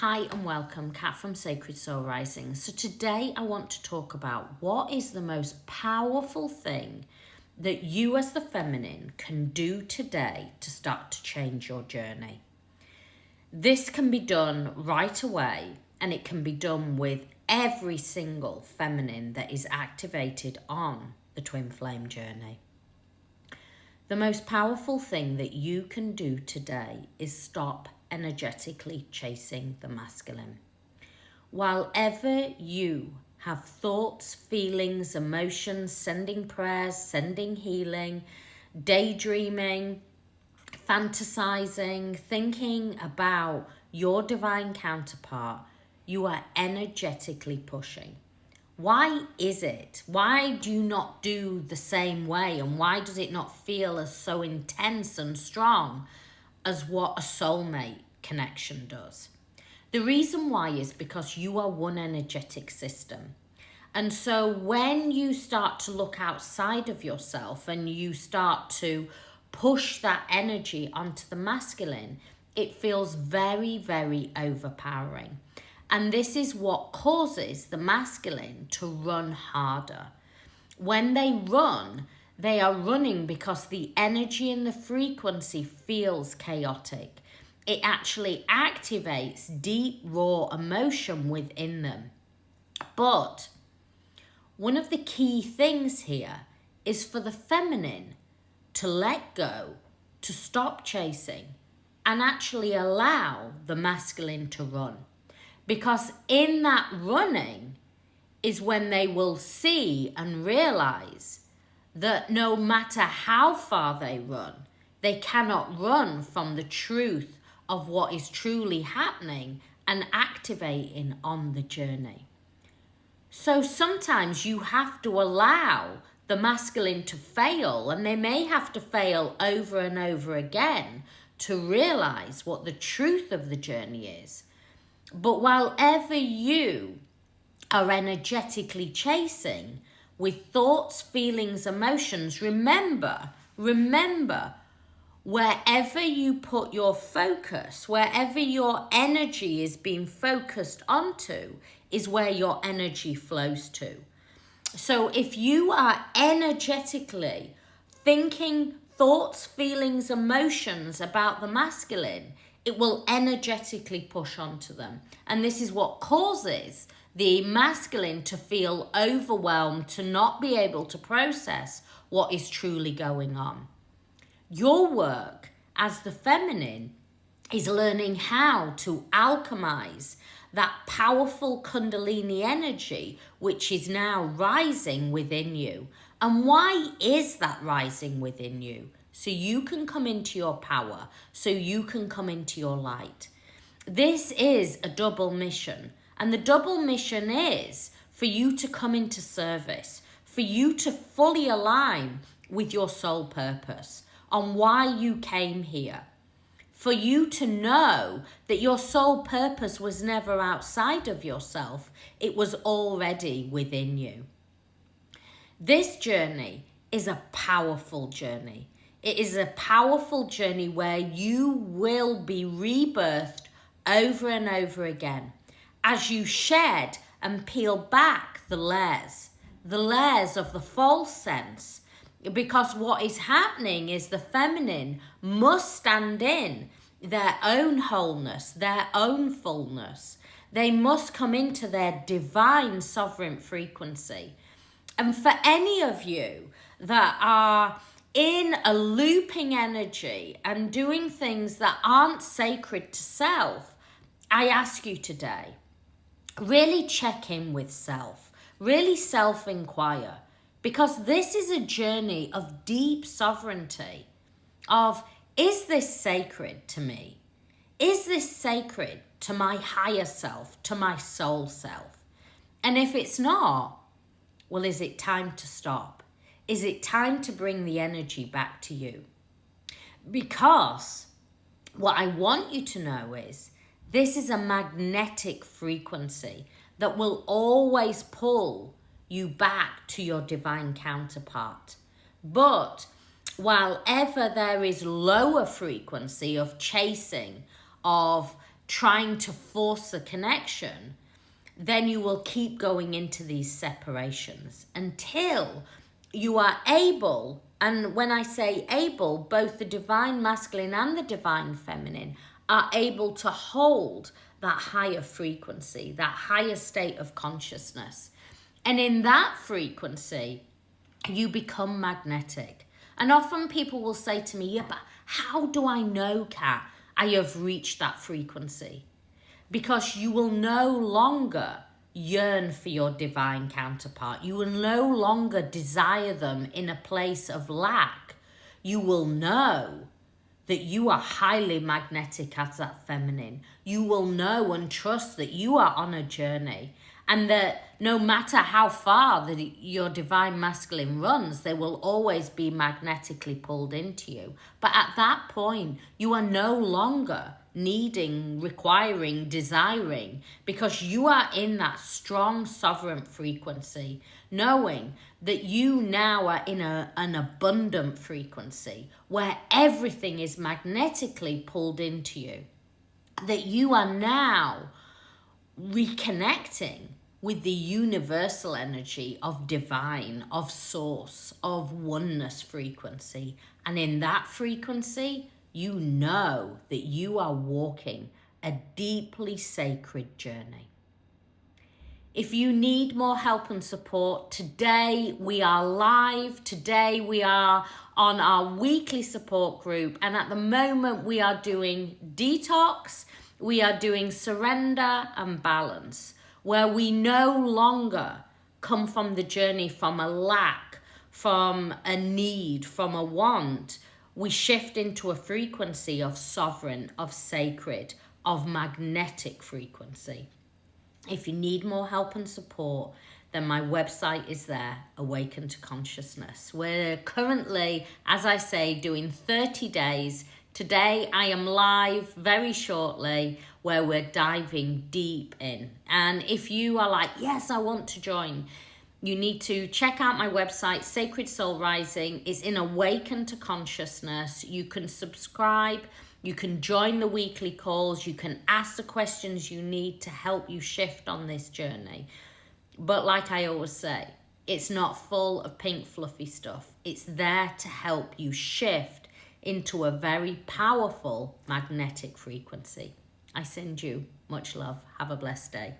Hi and welcome, Kat from Sacred Soul Rising. So today I want to talk about what is the most powerful thing that you as the feminine can do today to start to change your journey. This can be done right away, and it can be done with every single feminine that is activated on the twin flame journey. The most powerful thing that you can do today is stop energetically chasing the masculine. While ever you have thoughts, feelings, emotions, sending prayers, sending healing, daydreaming, fantasizing, thinking about your divine counterpart, you are energetically pushing. Why is it? Why do you not do the same way? And why does it not feel as so intense and strong as what a soulmate connection does? The reason why is because you are one energetic system. And so when you start to look outside of yourself and you start to push that energy onto the masculine, it feels very, very overpowering. And this is what causes the masculine to run harder. When they run, they are running because the energy and the frequency feels chaotic. It actually activates deep, raw emotion within them. But one of the key things here is for the feminine to let go, to stop chasing, and actually allow the masculine to run. Because in that running is when they will see and realize that no matter how far they run, they cannot run from the truth of what is truly happening and activating on the journey. So sometimes you have to allow the masculine to fail, and they may have to fail over and over again to realize what the truth of the journey is. But while ever you are energetically chasing with thoughts, feelings, emotions, remember, wherever you put your focus, wherever your energy is being focused onto, is where your energy flows to. So if you are energetically thinking thoughts, feelings, emotions about the masculine, it will energetically push onto them. And this is what causes the masculine to feel overwhelmed, to not be able to process what is truly going on. Your work as the feminine is learning how to alchemize that powerful Kundalini energy, which is now rising within you. And why is that rising within you? So you can come into your power, so you can come into your light. This is a double mission. And the double mission is for you to come into service, for you to fully align with your soul purpose on why you came here. For you to know that your soul purpose was never outside of yourself, it was already within you. This journey is a powerful journey. It is a powerful journey where you will be rebirthed over and over again as you shed and peel back the layers of the false sense. Because what is happening is the feminine must stand in their own wholeness, their own fullness. They must come into their divine sovereign frequency. And for any of you that are in a looping energy and doing things that aren't sacred to self, I ask you today, really check in with self, really self-inquire, because this is a journey of deep sovereignty, of is this sacred to me? Is this sacred to my higher self, to my soul self? And if it's not, well, is it time to stop? Is it time to bring the energy back to you? Because what I want you to know is this is a magnetic frequency that will always pull you back to your divine counterpart. But while ever there is lower frequency of chasing, of trying to force a connection, then you will keep going into these separations until you are able, and when I say able, both the divine masculine and the divine feminine are able to hold that higher frequency, that higher state of consciousness. And in that frequency, you become magnetic. And often people will say to me, yeah, but how do I know, Kat, I have reached that frequency? Because you will no longer yearn for your divine counterpart. You will no longer desire them in a place of lack. You will know that you are highly magnetic as that feminine. You will know and trust that you are on a journey, and that no matter how far that your divine masculine runs, they will always be magnetically pulled into you. But at that point, you are no longer needing, requiring, desiring, because you are in that strong sovereign frequency, knowing that you now are in an abundant frequency where everything is magnetically pulled into you, that you are now reconnecting with the universal energy of divine, of source, of oneness frequency. And in that frequency, you know that you are walking a deeply sacred journey. If you need more help and support, today we are live. Today we are on our weekly support group. And at the moment we are doing detox, we are doing surrender and balance, where we no longer come from the journey from a lack, from a need, from a want. We shift into a frequency of sovereign, of sacred, of magnetic frequency. If you need more help and support, then my website is there, Awaken to Consciousness. We're currently, as I say, doing 30 days. Today I am live very shortly where we're diving deep in. And if you are like, yes, I want to join, you need to check out my website, Sacred Soul Rising. It's in Awaken to Consciousness. You can subscribe. You can join the weekly calls. You can ask the questions you need to help you shift on this journey. But like I always say, it's not full of pink fluffy stuff. It's there to help you shift into a very powerful magnetic frequency. I send you much love. Have a blessed day.